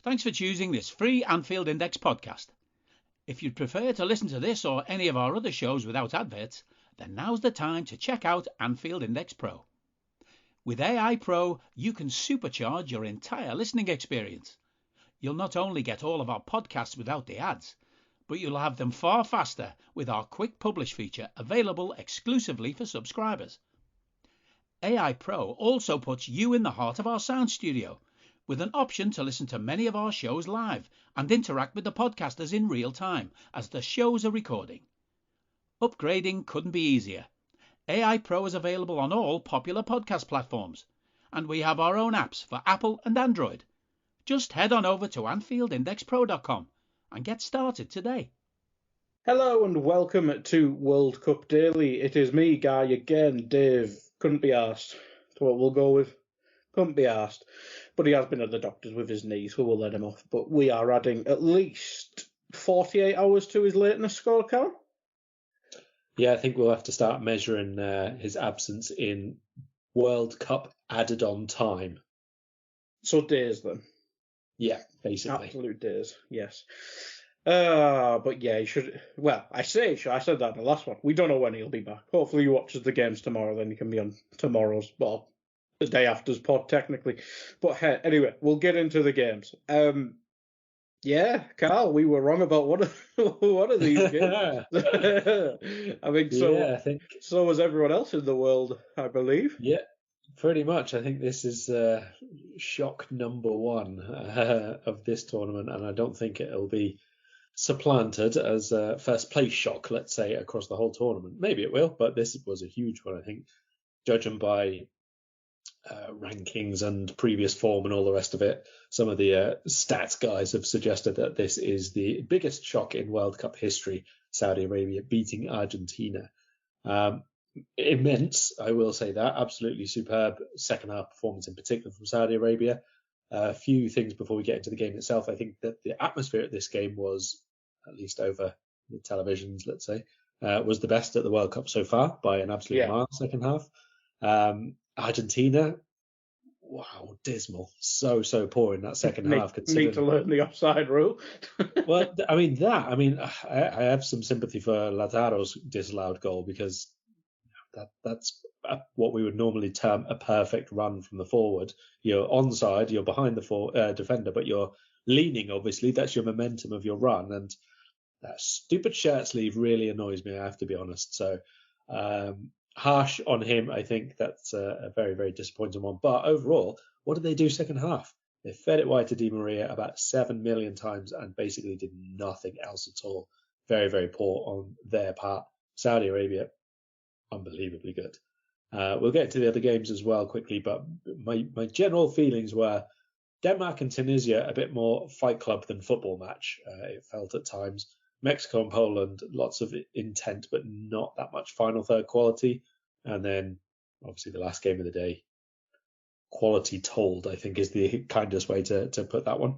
Thanks for choosing this free Anfield Index podcast. If you'd prefer to listen to this or any of our other shows without adverts, then now's the time to check out Anfield Index Pro. With AI Pro, you can supercharge your entire listening experience. You'll not only get all of our podcasts without the ads, but you'll have them far faster with our Quick Publish feature available exclusively for subscribers. AI Pro also puts you in the heart of our sound studio, with an option to listen to many of our shows live and interact with the podcasters in real time as the shows are recording. Upgrading couldn't be easier. AI Pro is available on all popular podcast platforms, and we have our own apps for Apple and Android. Just head on over to AnfieldIndexPro.com and get started today. Hello and welcome to World Cup Daily. It is me, Guy, again. Dave couldn't be arsed. That's what we'll go with. Couldn't be arsed. But he has been at the doctor's with his knee, so we'll let him off. But we are adding at least 48 hours to his lateness score, Karl. Yeah, I think we'll have to start measuring his absence in World Cup added on time. So days then. Yeah, basically. Absolute days, yes. But yeah, he should. Well, I said that in the last one. We don't know when he'll be back. Hopefully he watches the games tomorrow, then he can be on tomorrow's, well, the day after's pod, technically. But anyway, we'll get into the games. Yeah, Karl, we were wrong about one of these games. I think so. Yeah, I think so was everyone else in the world, I believe. Yeah, pretty much. I think this is shock number one of this tournament, and I don't think it'll be supplanted as first place shock, let's say, across the whole tournament. Maybe it will, but this was a huge one, I think, judging by rankings and previous form and all the rest of it. Some of the stats guys have suggested that this is the biggest shock in World Cup history, Saudi Arabia beating Argentina. Immense, I will say that. Absolutely superb second half performance in particular from Saudi Arabia. A few things before we get into the game itself. I think that the atmosphere at this game was, at least over the televisions, let's say, was the best at the World Cup so far by an absolute mile second half. Argentina, wow, dismal. So poor in that second half. Need to learn the offside rule. Well, I have some sympathy for Lautaro's disallowed goal because that's what we would normally term a perfect run from the forward. You're onside, you're behind the defender, but you're leaning, obviously. That's your momentum of your run. And that stupid shirt sleeve really annoys me, I have to be honest. So harsh on him. I think that's a very, very disappointing one. But overall, what did they do second half? They fed it wide to Di Maria about 7 million times and basically did nothing else at all. Very, very poor on their part. Saudi Arabia, unbelievably good. We'll get to the other games as well quickly, but my general feelings were Denmark and Tunisia a bit more fight club than football match. It felt at times. Mexico and Poland, lots of intent, but not that much final third quality. And then, obviously, the last game of the day, quality told, I think, is the kindest way to put that one.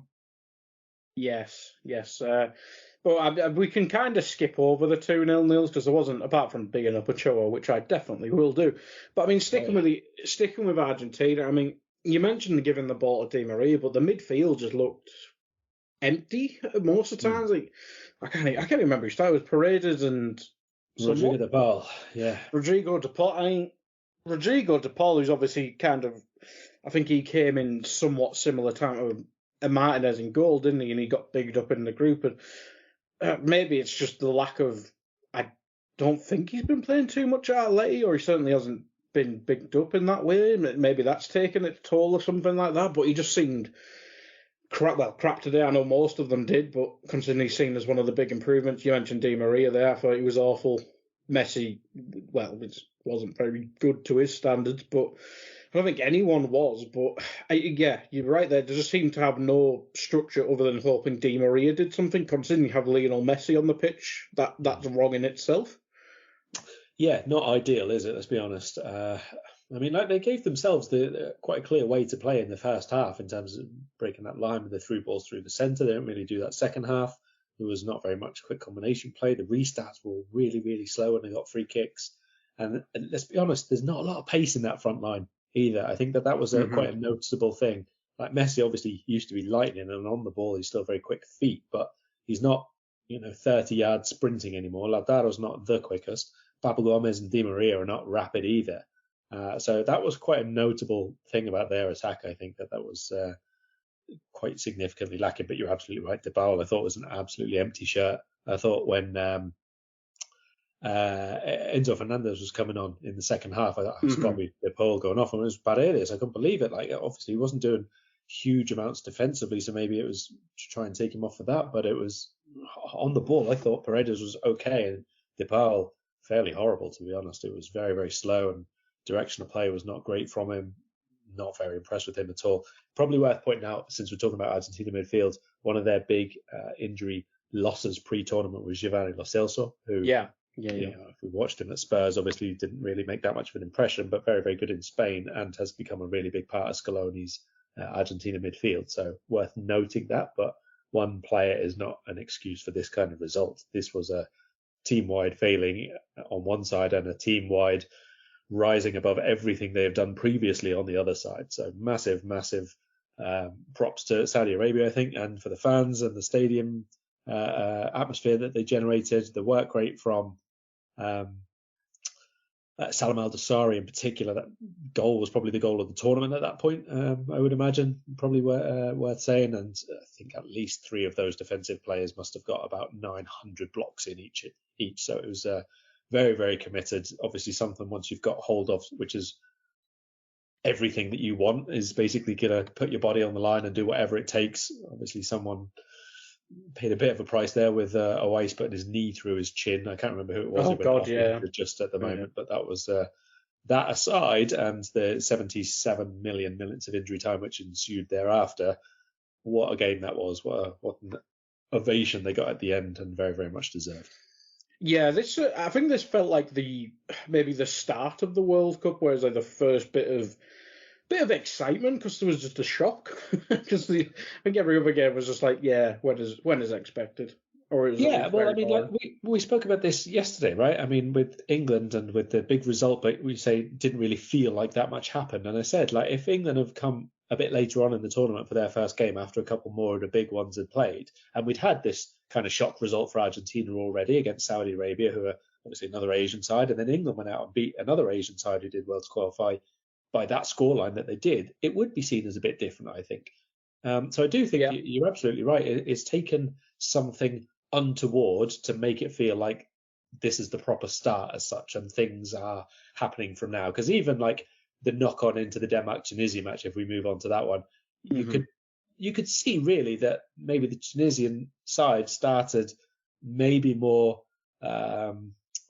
Yes. But we can kind of skip over the 2-0 because there wasn't, apart from bigging up Ochoa, which I definitely will do. But I mean, sticking with Argentina, I mean, you mentioned giving the ball to Di Maria, but the midfield just looked empty most of the times. Like, I can't remember who started. It was Paredes and Rodrigo de Paul. Yeah. Rodrigo de Paul. I mean, Rodrigo de Paul, who's obviously kind of, I think he came in somewhat similar time to Martinez in goal, didn't he? And he got bigged up in the group. And maybe it's just the lack of. I don't think he's been playing too much at Atleti, or he certainly hasn't been bigged up in that way. Maybe that's taken its toll or something like that. But he just seemed crap today. I know most of them did, but considering he's seen as one of the big improvements, you mentioned Di Maria there. I thought he was awful. Messi, well, it wasn't very good to his standards, but I don't think anyone was. But yeah, you're right there. They just seem to have no structure other than hoping Di Maria did something. Considering you have Lionel Messi on the pitch, that's wrong in itself. Yeah, not ideal, is it? Let's be honest. I mean, like they gave themselves quite a clear way to play in the first half in terms of breaking that line with the through balls through the centre. They didn't really do that second half. There was not very much quick combination play. The restarts were really, really slow when they got free kicks. And let's be honest, there's not a lot of pace in that front line either. I think that was quite a noticeable thing. like Messi obviously used to be lightning, and on the ball he's still very quick feet, but he's not 30 yards sprinting anymore. Lautaro's not the quickest. Papu Gomez and Di Maria are not rapid either. So that was quite a notable thing about their attack. I think that was quite significantly lacking. But you're absolutely right. De Paul, I thought, was an absolutely empty shirt. I thought when Enzo Fernandez was coming on in the second half, I thought it's got to be De Paul going off, and it was Paredes. I couldn't believe it. Like, obviously he wasn't doing huge amounts defensively, so maybe it was to try and take him off for that. But it was on the ball. I thought Paredes was okay, and De Paul fairly horrible, to be honest. It was very, very slow, and direction of play was not great from him. Not very impressed with him at all. Probably worth pointing out, since we're talking about Argentina midfield, one of their big injury losses pre-tournament was Giovanni Lo Celso, who, if we watched him at Spurs, obviously didn't really make that much of an impression, but very, very good in Spain and has become a really big part of Scaloni's Argentina midfield. So worth noting that, but one player is not an excuse for this kind of result. This was a team-wide failing on one side and a team-wide rising above everything they have done previously on the other side. So massive, massive props to Saudi Arabia, I think, and for the fans and the stadium atmosphere that they generated, the work rate from Salam Al-Dosari in particular. That goal was probably the goal of the tournament at that point, I would imagine, probably worth saying. And I think at least 3 of those defensive players must have got about 900 blocks in each. So it was very, very committed. Obviously something once you've got hold of, which is everything that you want, is basically going to put your body on the line and do whatever it takes. Obviously someone paid a bit of a price there with Owais putting his knee through his chin. I can't remember who it was. Oh, God, yeah. Just at the moment, but that was that aside, and the 77 million minutes of injury time which ensued thereafter. What a game that was! What an ovation they got at the end, and very, very much deserved. Yeah, this I think this felt like maybe the start of the World Cup, whereas like the first bit of excitement, because there was just a shock. Because I think every other game was just like, when is expected? Or it was well, I mean, like we spoke about this yesterday, right? I mean, with England and with the big result, but we say didn't really feel like that much happened. And I said, like, if England have come a bit later on in the tournament for their first game after a couple more of the big ones had played, and we'd had this kind of shock result for Argentina already against Saudi Arabia, who are obviously another Asian side, and then England went out and beat another Asian side who did well to qualify by that scoreline that they did, it would be seen as a bit different, I think. So I do think you're absolutely right. It's taken something untoward to make it feel like this is the proper start as such, and things are happening from now. Because even like the knock on into the Denmark-Tunisia match, if we move on to that one, you could see really that maybe the Tunisian side started maybe more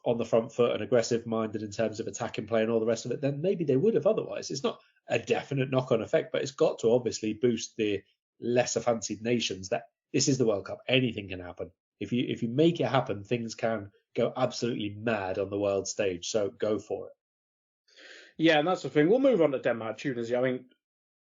on the front foot and aggressive minded in terms of attacking play and all the rest of it, then maybe they would have otherwise. It's not a definite knock-on effect, but it's got to obviously boost the lesser fancied nations that this is the World Cup. Anything can happen. If you make it happen, things can go absolutely mad on the world stage. So go for it. Yeah, and that's the thing. We'll move on to Denmark, Tunisia. I mean,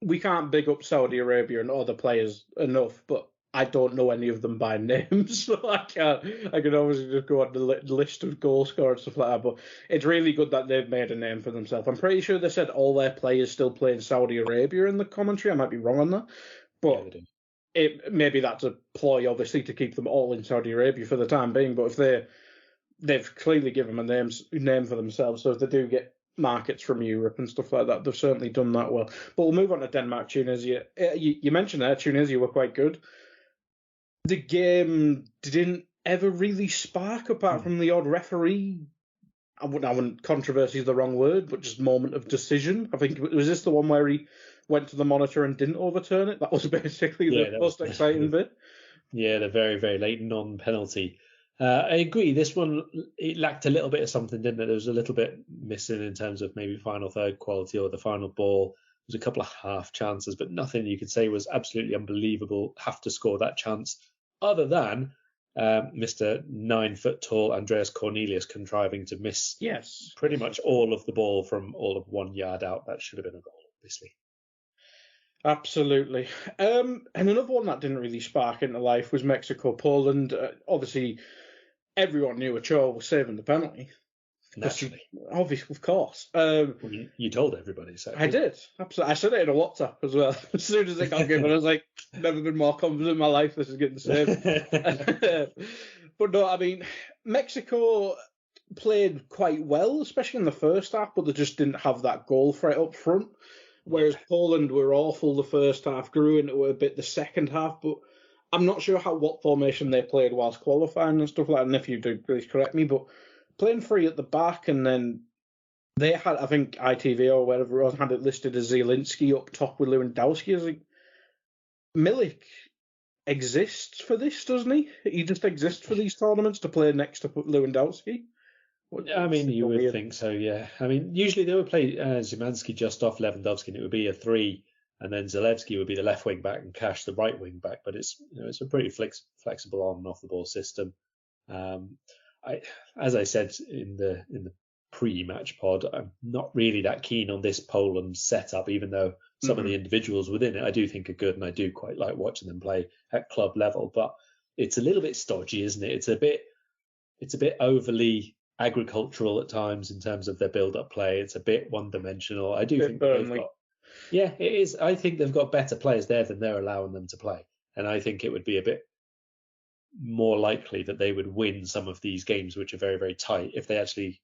we can't big up Saudi Arabia and other players enough, but I don't know any of them by name, so I can obviously just go on the list of goal scorers and stuff like that. But it's really good that they've made a name for themselves. I'm pretty sure they said all their players still play in Saudi Arabia in the commentary. I might be wrong on that, but maybe that's a ploy, obviously, to keep them all in Saudi Arabia for the time being. But if they've clearly given them a name for themselves, so if they do get markets from Europe and stuff like that, they've certainly done that well. But we'll move on to Denmark, Tunisia. You mentioned there Tunisia were quite good. The game didn't ever really spark, apart from the odd referee. I wouldn't controversy is the wrong word, but just moment of decision. I think was this the one where he went to the monitor and didn't overturn it? That was basically the most exciting bit. Yeah, the very, very late non-penalty. I agree. This one, it lacked a little bit of something, didn't it? There was a little bit missing in terms of maybe final third quality or the final ball. There was a couple of half chances, but nothing you could say was absolutely unbelievable. Have to score that chance, other than Mr. 9 foot tall Andreas Cornelius contriving to miss pretty much all of the ball from all of 1 yard out. That should have been a goal, obviously. Absolutely. And another one that didn't really spark into life was Mexico-Poland. Obviously, everyone knew Ochoa was saving the penalty. Naturally. Obviously, of course. Well, you told everybody, so. I did. Absolutely. I said it in a WhatsApp as well. As soon as it got given, I was like, never been more confident in my life. This is getting the same. But no, I mean, Mexico played quite well, especially in the first half, but they just didn't have that goal threat up front. Whereas Poland were awful the first half, grew into it a bit the second half, but I'm not sure what formation they played whilst qualifying and stuff like that. And if you do, please correct me. But playing three at the back, and then they had, I think ITV or whatever it was, had it listed as Zielinski up top with Lewandowski. I was like, Milik exists for this, doesn't he? He just exists for these tournaments to play next to Lewandowski. I mean, you would think so, yeah. I mean, usually they would play Szymanski just off Lewandowski, and it would be a 3, and then Zalewski would be the left wing back and Cash the right wing back. But it's it's a pretty flexible on and off the ball system. As I said in the pre-match pod, I'm not really that keen on this Poland setup, even though some of the individuals within it I do think are good, and I do quite like watching them play at club level. But it's a little bit stodgy, isn't it? It's a bit overly agricultural at times in terms of their build-up play. It's a bit one-dimensional. I do think they've got, it is. I think they've got better players there than they're allowing them to play, and I think it would be a bit more likely that they would win some of these games, which are very, very tight, if they actually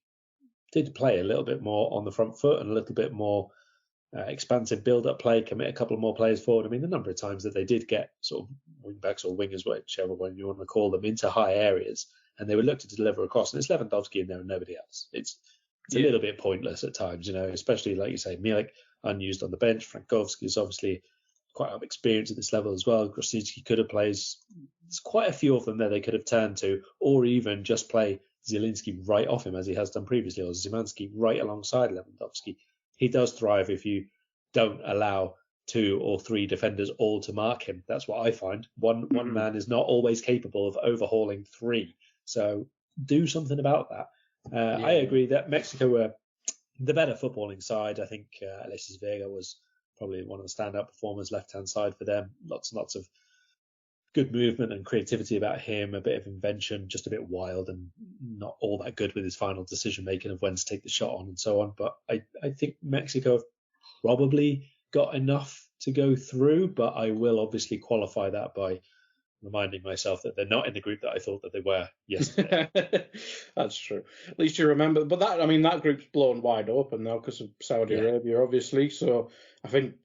did play a little bit more on the front foot and a little bit more expansive build-up play, commit a couple of more players forward. I mean, the number of times that they did get sort of wing-backs or wingers, whichever one you want to call them, into high areas, and they would look to deliver across, and it's Lewandowski in there and nobody else. It's a little bit pointless at times, especially, like you say, Milik unused on the bench. Frankowski is obviously quite experienced at this level as well. Grosicki could have played. There's quite a few of them there they could have turned to, or even just play Zielinski right off him as he has done previously, or Szymanski right alongside Lewandowski. He does thrive if you don't allow 2 or 3 defenders all to mark him. That's what I find. One man is not always capable of overhauling 3. So do something about that. I agree that Mexico were the better footballing side. I think Alexis Vega was probably one of the standout performers left-hand side for them. Lots and lots of good movement and creativity about him, a bit of invention, just a bit wild and not all that good with his final decision-making of when to take the shot on and so on. But I think Mexico have probably got enough to go through, but I will obviously qualify that by reminding myself that they're not in the group that I thought that they were yesterday. That's true. At least you remember. But that group's blown wide open now because of Saudi Arabia, obviously. So I think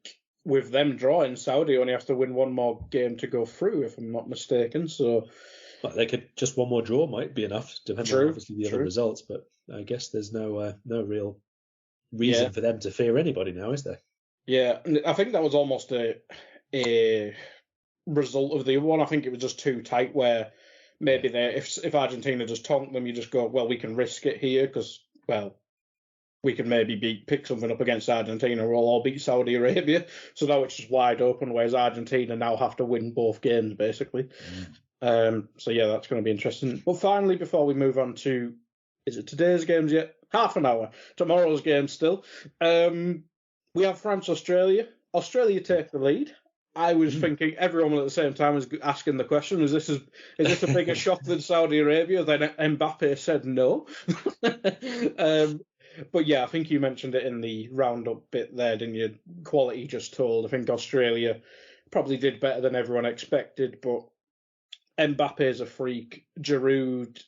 with them drawing, Saudi only has to win one more game to go through, if I'm not mistaken. So they could, just one more draw might be enough, depending on obviously the other results. But I guess there's no real reason for them to fear anybody now, is there? Yeah, I think that was almost a result of the other one. I think it was just too tight where maybe if Argentina just tonked them, you just go, well, we can risk it here because, well, we can maybe pick something up against Argentina, we'll all beat Saudi Arabia. So now it's just wide open, whereas Argentina now have to win both games, basically. So yeah, that's going to be interesting. But finally, before we move on to, is it today's games yet? Half an hour. Tomorrow's game still. We have France-Australia. Australia take the lead. I was thinking everyone at the same time was asking the question: is this a bigger shock than Saudi Arabia? Then Mbappe said no. But yeah, I think you mentioned it in the roundup bit there, didn't you? Quality just told. I think Australia probably did better than everyone expected, but Mbappe is a freak. Giroud,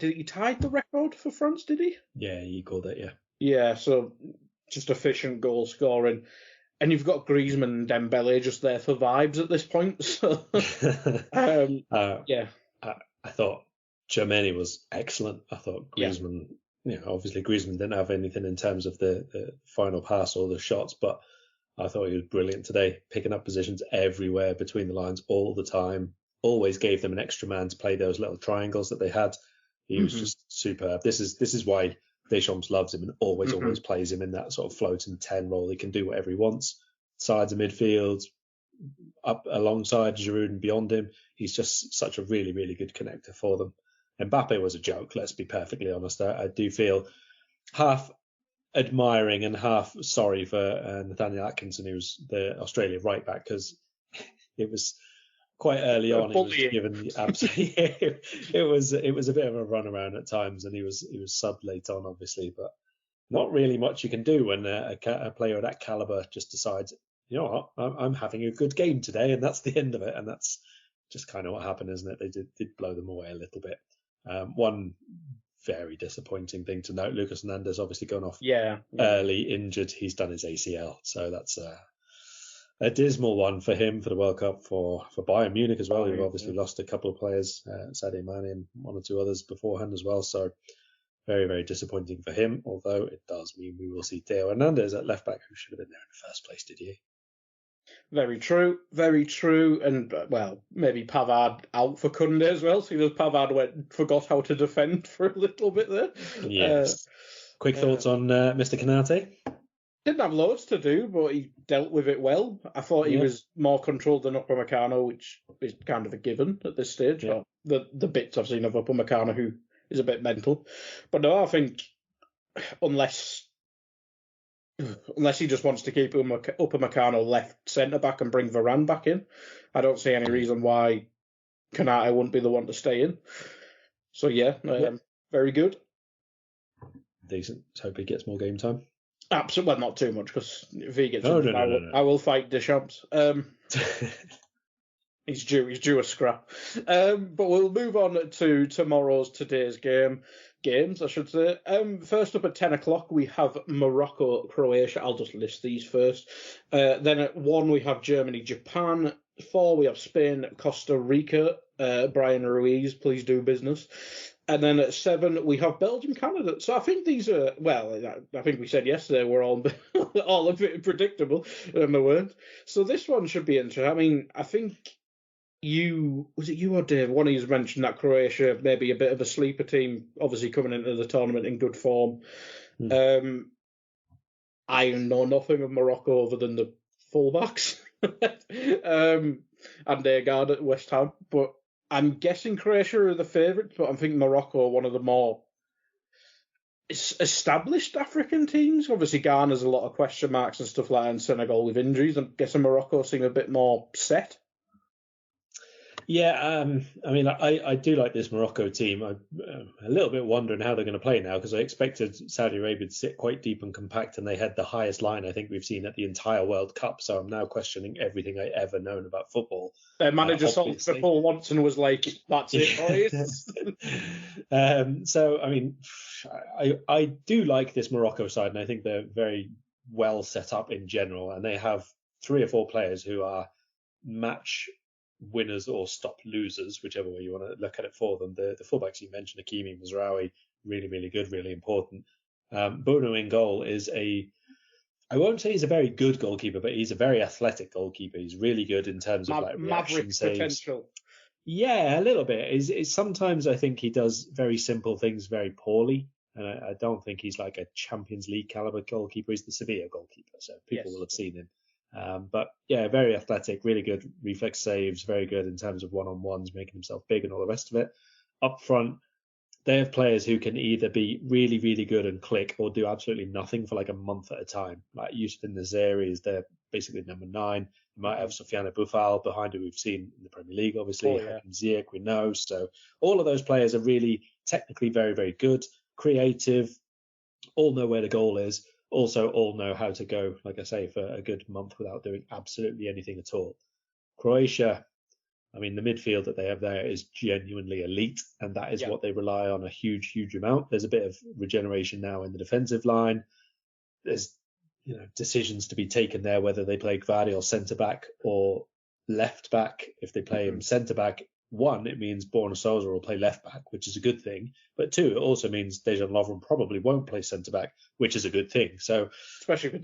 he tied the record for France? Did he? Yeah, he called it. Yeah. Yeah, so just efficient goal scoring. And you've got Griezmann and Dembele just there for vibes at this point. So, I thought Germany was excellent. I thought Griezmann, obviously Griezmann didn't have anything in terms of the final pass or the shots, but I thought he was brilliant today, picking up positions everywhere between the lines all the time. Always gave them an extra man to play those little triangles that they had. He was just superb. This is why Deschamps loves him and always plays him in that sort of floating 10 role. He can do whatever he wants. Sides of midfield, up alongside Giroud and beyond him. He's just such a really, really good connector for them. Mbappe was a joke, let's be perfectly honest. I do feel half admiring and half sorry for Nathaniel Atkinson, who's the Australia right back, because it was quite early on, he was bullying. given the it was a bit of a runaround at times, and he was subbed late on, obviously, but not really much you can do when a player of that caliber just decides, you know what, I'm having a good game today, and that's the end of it. And that's just kind of what happened, isn't it? They did blow them away a little bit. One very disappointing thing to note: Lucas Hernandez obviously gone off early, injured. He's done his ACL, so that's a dismal one for him for the World Cup, for Bayern Munich as well, who've obviously lost a couple of players, Sadio Mane and one or two others beforehand as well. So very, very disappointing for him, although it does mean we will see Theo Hernandez at left back, who should have been there in the first place, did he? Very true, very true. And, well, maybe Pavard out for Kunde as well, because Pavard forgot how to defend for a little bit there. Yes. Quick thoughts on Mr. Canate? Didn't have loads to do, but he dealt with it well. I thought he was more controlled than Upamecano, which is kind of a given at this stage. Yeah. The bits I've seen of Upamecano, who is a bit mental. But no, I think unless he just wants to keep Upamecano left centre-back and bring Varane back in, I don't see any reason why Kanate wouldn't be the one to stay in. So, very good. Decent. Let's hope he gets more game time. Absolutely, well, not too much, because if he gets I will fight Deschamps. He's due a scrap. But we'll move on to today's games, I should say. First up at 10 o'clock, we have Morocco-Croatia. I'll just list these first. Then at 1, we have Germany-Japan. 4, we have Spain-Costa Rica. Brian Ruiz, please do business. And then at 7, we have Belgium Canada. So I think these are, well, I think we said yesterday we're all a bit predictable, and they weren't. So this one should be interesting. I mean, I think was it you or Dave? One of you mentioned that Croatia may be a bit of a sleeper team, obviously coming into the tournament in good form. I know nothing of Morocco other than the fullbacks and their guard at West Ham, but I'm guessing Croatia are the favourites, but I think Morocco are one of the more established African teams. Obviously, Ghana's a lot of question marks and stuff like that, and Senegal with injuries. I'm guessing Morocco seem a bit more set. Yeah, I mean, I do like this Morocco team. I'm a little bit wondering how they're going to play now, because I expected Saudi Arabia to sit quite deep and compact, and they had the highest line I think we've seen at the entire World Cup. So I'm now questioning everything I ever known about football. Their manager saw the ball once and was like, "That's it, boys." So I mean, I do like this Morocco side, and I think they're very well set up in general, and they have 3 or 4 players who are match winners or stop losers, whichever way you want to look at it for them. The fullbacks you mentioned, Hakimi, Mazraoui, really, really good, really important. Bono in goal is I won't say he's a very good goalkeeper, but he's a very athletic goalkeeper. He's really good in terms of like reaction saves. Potential. Yeah, a little bit. Is sometimes I think he does very simple things very poorly, and I don't think he's like a Champions League caliber goalkeeper. He's the Sevilla goalkeeper, so people will have seen him. But yeah, very athletic, really good reflex saves, very good in terms of one-on-ones, making himself big and all the rest of it. Up front, they have players who can either be really, really good and click, or do absolutely nothing for like a month at a time. Like Yusuf Nazeri is their basically number 9. You might have Sofiane Boufal behind, who we've seen in the Premier League, obviously. Hakim Ziyech, we know. So all of those players are really technically very, very good, creative, all know where the goal is. Also, all know how to go, like I say, for a good month without doing absolutely anything at all. Croatia, I mean, the midfield that they have there is genuinely elite, and that is what they rely on a huge, huge amount. There's a bit of regeneration now in the defensive line. There's decisions to be taken there, whether they play Gvardiol centre-back or left-back. If they play him centre-back, 1, it means Borna Sousa will play left-back, which is a good thing. But 2, it also means Dejan Lovren probably won't play centre-back, which is a good thing. So, especially for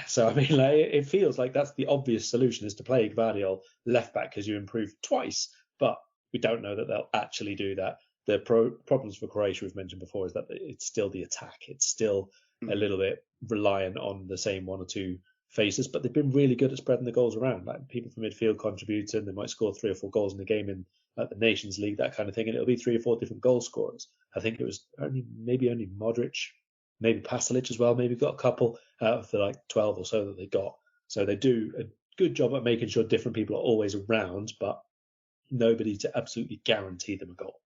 so I mean, like, it feels like that's the obvious solution, is to play Gvardiol left-back, because you improve twice. But we don't know that they'll actually do that. The problems for Croatia we've mentioned before is that it's still the attack. It's still a little bit reliant on the same 1 or 2 faces, but they've been really good at spreading the goals around. Like, people from midfield contribute, and they might score 3 or 4 goals in a game in like the Nations League, that kind of thing, and it'll be 3 or 4 different goal scorers. I think it was only Modric, maybe Pasalic as well, maybe got a couple out of the like 12 or so that they got. So they do a good job at making sure different people are always around, but nobody to absolutely guarantee them a goal.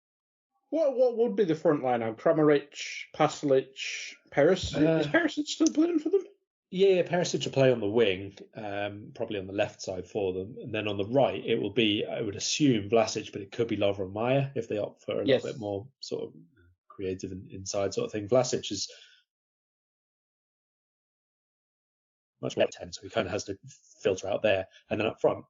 What would be the front line now? Kramaric, Pasalic, Perisic? Is Perisic still playing for them? Yeah, Perisic will play on the wing, probably on the left side for them. And then on the right, it will be, I would assume, Vlasic, but it could be Lovren Maya if they opt for a little bit more sort of creative and inside sort of thing. Vlasic is much more 10, so he kind of has to filter out there. And then up front,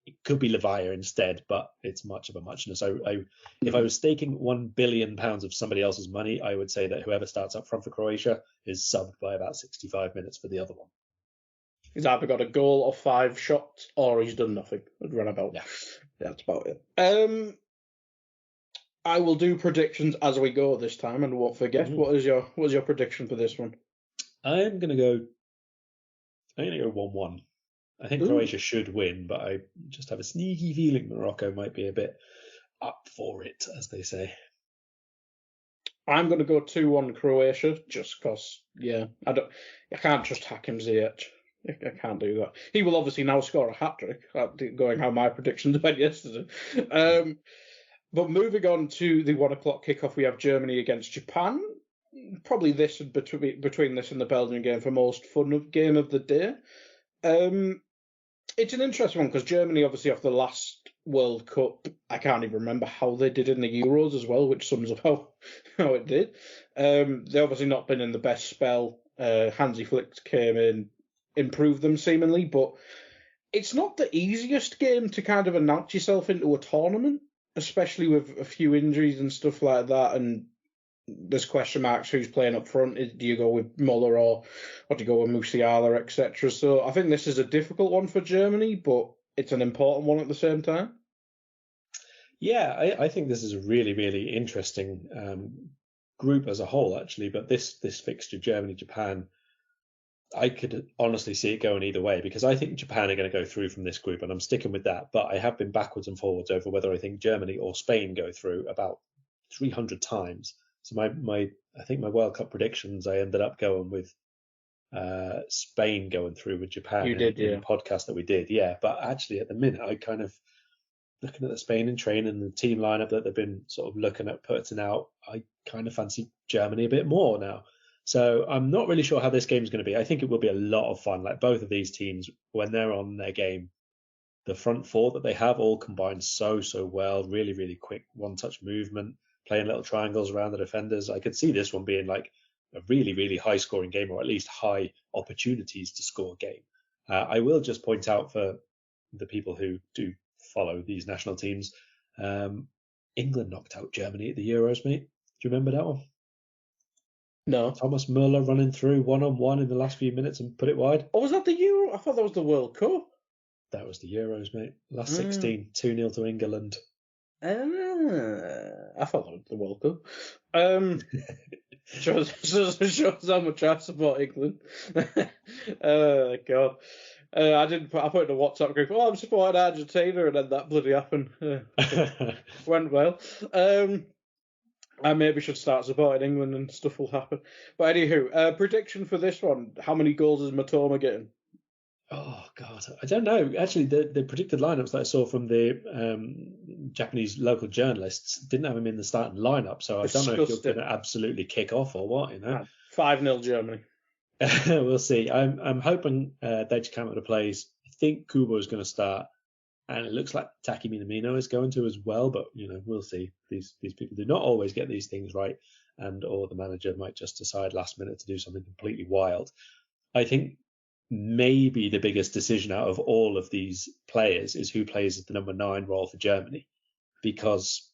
it could be Levaya instead, but it's much of a muchness. If I was staking £1 billion of somebody else's money, I would say that whoever starts up front for Croatia is subbed by about 65 minutes for the other one. He's either got a goal or 5 shots, or he's done nothing. I'd run about. Yeah, that's about it. I will do predictions as we go this time, and won't forget. Mm-hmm. What is your prediction for this one? I'm gonna go 1-1. I think Croatia should win, but I just have a sneaky feeling Morocco might be a bit up for it, as they say. I'm going to go 2-1 Croatia, just because, I can't trust Hakim Ziyech. I can't do that. He will obviously now score a hat-trick, going how my predictions went yesterday. But moving on to the 1 o'clock kickoff, we have Germany against Japan. Probably this between this and the Belgian game for most fun game of the day. It's an interesting one because Germany, obviously, off the last World Cup, I can't even remember how they did in the Euros as well, which sums up how it did. They obviously not been in the best spell. Hansi Flick came in, improved them seemingly, but it's not the easiest game to kind of announce yourself into a tournament, especially with a few injuries and stuff like that, and there's question marks who's playing up front. Do you go with Muller or do you go with Musiala, etc.? So I think this is a difficult one for Germany, but it's an important one at the same time. Yeah, I think this is a really, really interesting group as a whole, actually. But this fixture, Germany-Japan, I could honestly see it going either way because I think Japan are going to go through from this group, and I'm sticking with that. But I have been backwards and forwards over whether I think Germany or Spain go through about 300 times. So I think my World Cup predictions, I ended up going with Spain going through with Japan in the podcast that we did. Yeah, but actually at the minute, I kind of looking at the Spain in training and the team lineup that they've been sort of looking at putting out, I kind of fancy Germany a bit more now. So I'm not really sure how this game is going to be. I think it will be a lot of fun. Like both of these teams, when they're on their game, the front four that they have all combined so well, really, really quick one-touch movement, playing little triangles around the defenders. I could see this one being like a really, really high-scoring game, or at least high opportunities to score game. I will just point out for the people who do follow these national teams, England knocked out Germany at the Euros, mate. Do you remember that one? No. Thomas Muller running through one-on-one in the last few minutes and put it wide. Oh, was that the Euro? I thought that was the World Cup. That was the Euros, mate. Last 16, 2-0 to England. I thought that was the World Cup. Shows how much I support England. Oh, God. I put in a WhatsApp group, I'm supporting Argentina, and then that bloody happened. Went well. I maybe should start supporting England and stuff will happen. But anywho, prediction for this one. How many goals is Matoma getting? Oh, God. I don't know. Actually, the predicted lineups that I saw from the Japanese local journalists didn't have him in the starting lineup. So I don't know if you're going to absolutely kick off or what, 5-0 Germany. We'll see. I'm hoping Deji Kamada plays. I think Kubo is going to start. And it looks like Taki Minamino is going to as well. But, we'll see. These people do not always get these things right. Or the manager might just decide last minute to do something completely wild. I think maybe the biggest decision out of all of these players is who plays the number 9 role for Germany, because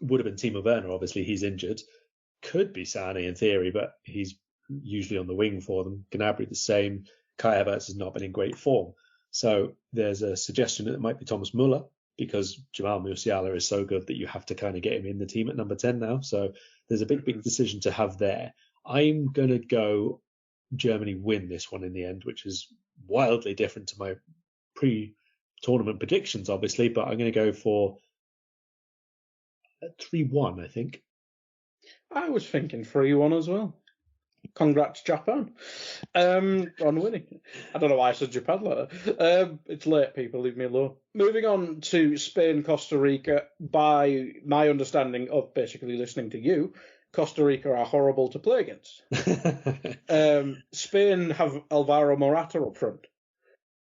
would have been Timo Werner, obviously he's injured, could be Sane in theory, but he's usually on the wing for them. Gnabry the same. Kai Havertz has not been in great form, so there's a suggestion that it might be Thomas Muller, because Jamal Musiala is so good that you have to kind of get him in the team at number 10 now. So there's a big decision to have there. I'm going to go Germany win this one in the end, which is wildly different to my pre-tournament predictions, obviously, but I'm going to go for 3-1, I think. I was thinking 3-1 as well. Congrats, Japan, on winning. I don't know why I said Japan like that. It's late, people. Leave me alone. Moving on to Spain, Costa Rica. By my understanding of basically listening to you, Costa Rica are horrible to play against. Spain have Alvaro Morata up front.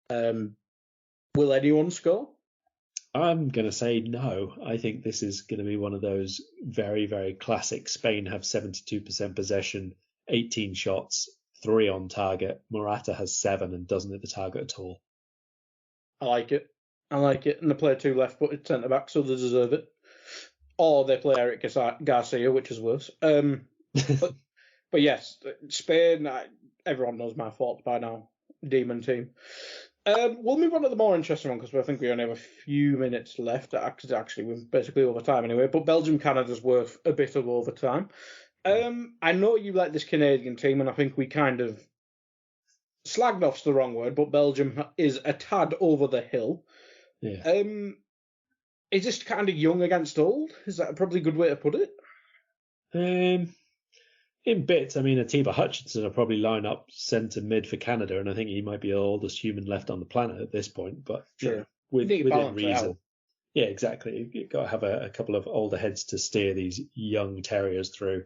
Will anyone score? I'm going to say no. I think this is going to be one of those very, very classic. Spain have 72% possession, 18 shots, 3 on target. Morata has 7 and doesn't hit the target at all. I like it. And they play 2 left-footed centre-backs, so they deserve it. Or they play Eric Garcia, which is worse. But yes, Spain, everyone knows my thoughts by now. Demon team. We'll move on to the more interesting one because I think we only have a few minutes left. Actually, we're basically over time anyway. But Belgium Canada's worth a bit of overtime. I know you like this Canadian team, and I think we kind of slagged off's the wrong word, but Belgium is a tad over the hill. Yeah. Is this kind of young against old? Is that probably a good way to put it? In bits, I mean, Atiba Hutchinson will probably line up centre mid for Canada, and I think he might be the oldest human left on the planet at this point. But Sure. within reason, yeah, exactly. You've got to have a couple of older heads to steer these young terriers through.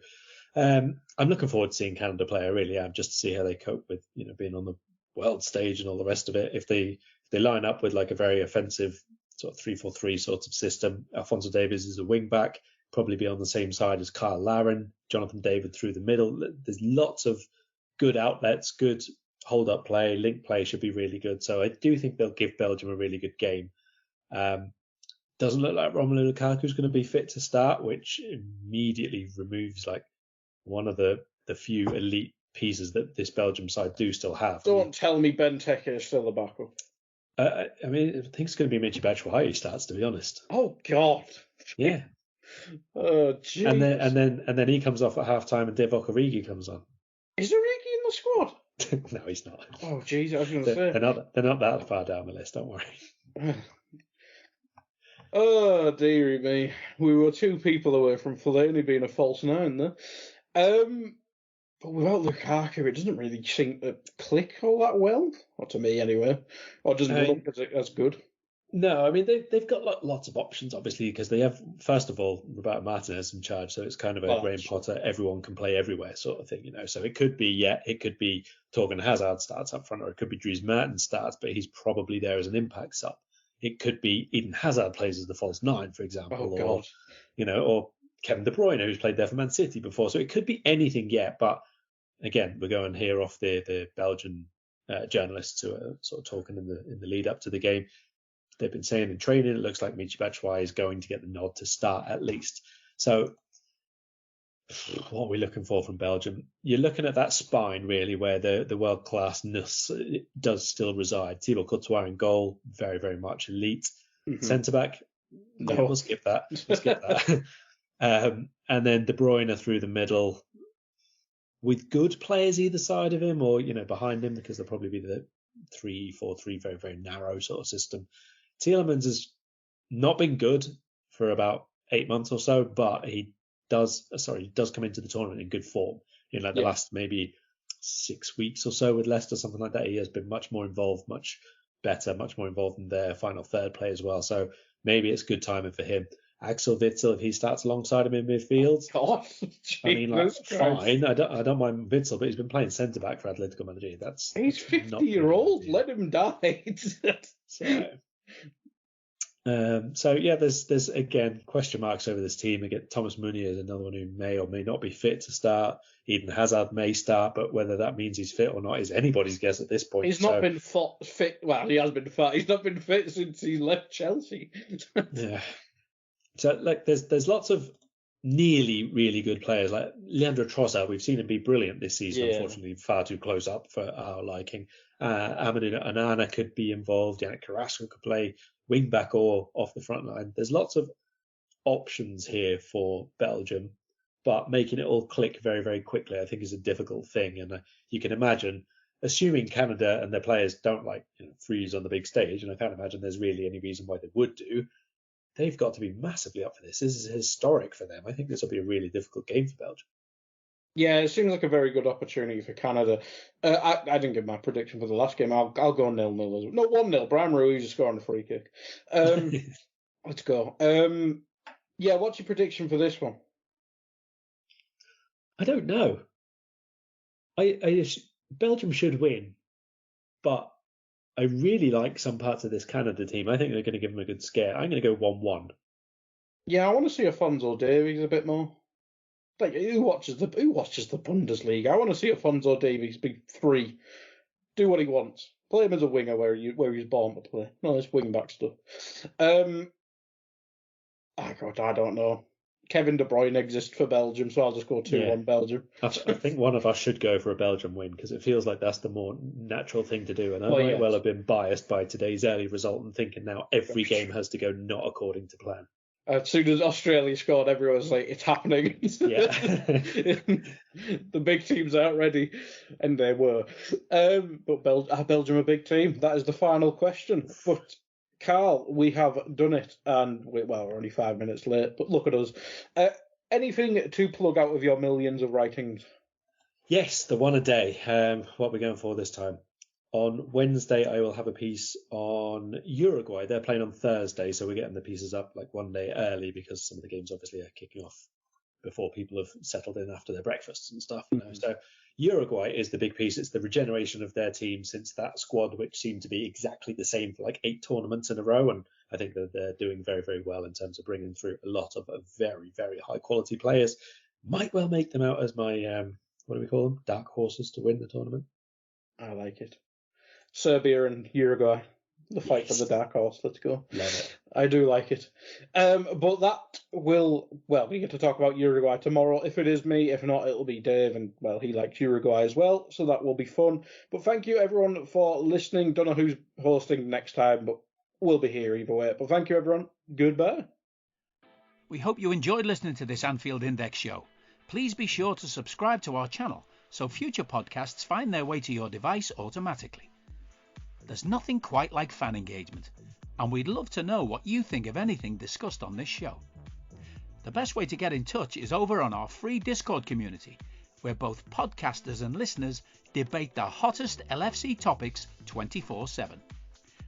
I'm looking forward to seeing Canada play. I really am, just to see how they cope with being on the world stage and all the rest of it. If they line up with like a very offensive sort of 3-4-3 sort of system, Alphonso Davies is a wing back. Probably be on the same side as Karl Laren, Jonathan David through the middle. There's lots of good outlets, good hold-up play, link play should be really good. So I do think they'll give Belgium a really good game. Doesn't look like Romelu Lukaku's going to be fit to start, which immediately removes like one of the few elite pieces that this Belgium side do still have. Don't tell me Benteke is still the backup. I mean, I think it's going to be Michy Batshuayi who starts, to be honest. Oh God. Yeah. Oh, jeez. And then he comes off at half time and Divock Origi comes on. Is Origi in the squad? No, he's not. Oh, jeez, I was going to say. They're not that far down the list, don't worry. Oh, dearie me. We were 2 people away from Fellaini being a false 9 there. But without Lukaku, it doesn't really seem to click all that well. Or to me, anyway. Or doesn't look as good. No, I mean, they've got lots of options, obviously, because they have, first of all, Roberto Martinez in charge. So it's kind of a Graham Potter, everyone can play everywhere sort of thing, So it could be Torgan Hazard starts up front, or it could be Dries Mertens starts, but he's probably there as an impact sub. It could be Eden Hazard plays as the false 9, for example, or Kevin De Bruyne, who's played there for Man City before. So it could be anything yet, but again, we're going here off the Belgian journalists who are sort of talking in the lead up to the game. They've been saying in training, it looks like Michy Batshuayi is going to get the nod to start at least. So what are we looking for from Belgium? You're looking at that spine, really, where the world-classness does still reside. Thibaut Courtois in goal, very, very much elite. Mm-hmm. Centre-back, no. Yeah, we'll skip that. And then De Bruyne through the middle with good players either side of him or, behind him, because they'll probably be the 3-4-3, very, very narrow sort of system. Tielemans has not been good for about 8 months or so, but he does come into the tournament in good form. The last maybe 6 weeks or so with Leicester, something like that, he has been much more involved, much better, much more involved in their final third play as well. So maybe it's good timing for him. Axel Witsel, if he starts alongside him in midfield, fine. I don't mind Witsel, but he's been playing centre back for Atletico Madrid. He's 50-year-old. Let him die. So yeah, there's again question marks over this team. Again, Thomas Meunier is another one who may or may not be fit to start. Eden Hazard may start, but whether that means he's fit or not is anybody's guess at this point. He's not been fit. Well, he has been fit. He's not been fit since he left Chelsea. Yeah. So there's lots of nearly really good players like Leandro Trossard. We've seen him be brilliant this season. Yeah. Unfortunately, far too close up for our liking. Amadou Onana could be involved. Yannick Carrasco could play wing back or off the front line. There's lots of options here for Belgium, but making it all click very, very quickly, I think, is a difficult thing. And you can imagine, assuming Canada and their players don't freeze on the big stage, and I can't imagine there's really any reason why they would do. They've got to be massively up for this. This is historic for them. I think this will be a really difficult game for Belgium. Yeah, it seems like a very good opportunity for Canada. I didn't give my prediction for the last game. I'll go 0-0. No, 1-0. Brian Ruiz is scoring a free kick. Let's go. Yeah, what's your prediction for this one? I don't know. Belgium should win, but I really like some parts of this Canada team. I think they're going to give them a good scare. I'm going to go 1-1. Yeah, I want to see Afonso Davies a bit more. Like, who watches the Bundesliga? I want to see Afonso Davies be free, do what he wants, play him as a winger where he's born to play. No, this wing back stuff. God, I don't know. Kevin De Bruyne exists for Belgium, so I'll just go 2-1 Belgium. I think one of us should go for a Belgium win because it feels like that's the more natural thing to do. And I might well have been biased by today's early result and thinking now every game has to go not according to plan. As soon as Australia scored, everyone was like, it's happening. Yeah. The big teams aren't ready. And they were. But Belgium a big team? That is the final question. But, Karl, we have done it. And, we're only 5 minutes late. But look at us. Anything to plug out of your millions of writings? Yes, the one a day. What are we going for this time? On Wednesday, I will have a piece on Uruguay. They're playing on Thursday, so we're getting the pieces up like one day early because some of the games obviously are kicking off before people have settled in after their breakfasts and stuff. So Uruguay is the big piece. It's the regeneration of their team since that squad, which seemed to be exactly the same for like 8 tournaments in a row. And I think that they're doing very, very well in terms of bringing through a lot of very, very high quality players. Might well make them out as my, what do we call them? Dark horses to win the tournament. I like it. Serbia and Uruguay. The fight for the dark horse. Let's go. Love it. I do like it. But that will, we get to talk about Uruguay tomorrow. If it is me, if not, it'll be Dave. And, he likes Uruguay as well. So that will be fun. But thank you, everyone, for listening. Don't know who's hosting next time, but we'll be here either way. But thank you, everyone. Goodbye. We hope you enjoyed listening to this Anfield Index show. Please be sure to subscribe to our channel so future podcasts find their way to your device automatically. There's nothing quite like fan engagement, and we'd love to know what you think of anything discussed on this show. The best way to get in touch is over on our free Discord community, where both podcasters and listeners debate the hottest LFC topics 24/7.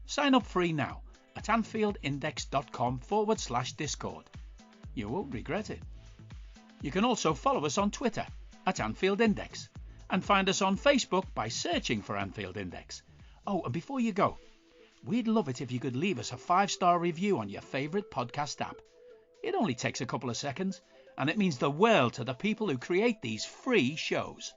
Sign up free now at anfieldindex.com/Discord. You won't regret it. You can also follow us on Twitter at Anfield Index and find us on Facebook by searching for Anfield Index. Oh, and before you go, we'd love it if you could leave us a 5-star review on your favourite podcast app. It only takes a couple of seconds, and it means the world to the people who create these free shows.